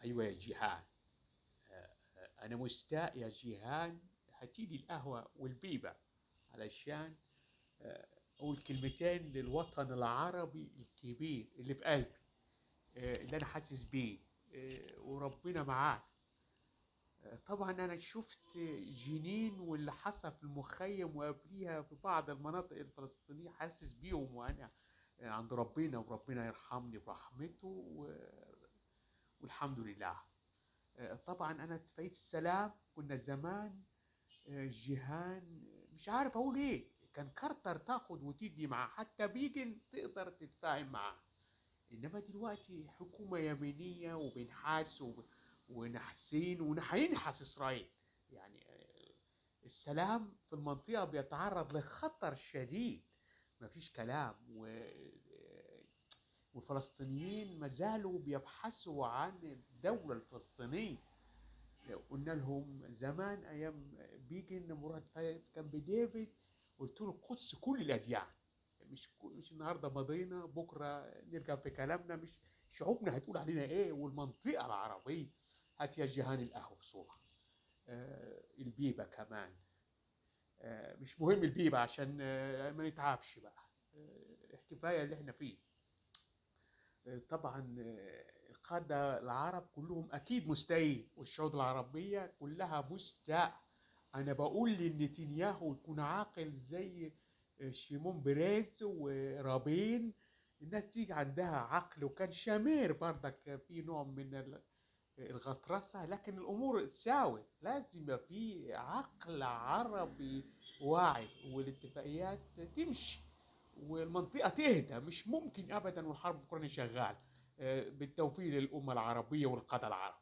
أيوة يا جيهان. أنا مشتاق يا جيهان. هاتيلي القهوة والبيبة علشان أقول كلمتين للوطن العربي الكبير اللي في قلبي، اللي أنا حاسس بيه، وربنا معاه. طبعا أنا شفت جنين واللي حصل في المخيم وقبليها في بعض المناطق الفلسطينية، حاسس بيهم وأنا عند ربنا، وربنا يرحمني برحمته والحمد لله. طبعا أنا اتفقت السلام كنا زمان. جيهان مش عارف اقول ايه، كان كارتر تاخد وتدي معاه، حتى بيجن تقدر تتفاهم معاه. انما دلوقتي حكومة يمينية وبنحاس ونحسين وهينحس اسرائيل. يعني السلام في المنطقة بيتعرض لخطر شديد، مفيش كلام والفلسطينيين ما زالوا بيبحثوا عن الدولة الفلسطينية. قلنا لهم زمان ايام بيجن مراد فايد كان بديفيد، قلت له القدس كل الاديان، مش النهارده مضينا بكره نرجع في كلامنا، مش شعوبنا هتقول علينا ايه والمنطقه العربيه. هات يا جيهان القهوه بصوره، البيبه كمان. مش مهم البيبه عشان ما نتعبش بقى، كفايه اللي احنا فيه. طبعا القادة العرب كلهم أكيد مستائين، والشعوب العربية كلها مستاء. أنا بقول لنتنياهو يكون عاقل زي شيمون بريز ورابين، الناس تيجي عندها عقل، وكان شامير برضك في نوع من الغطرسة، لكن الأمور تساوي، لازم يبقى في عقل عربي واعي والاتفاقيات تمشي والمنطقة تهدى. مش ممكن أبدا والحرب الأوكرانية شغال. بالتوفيق للأمة العربية والقادة العرب.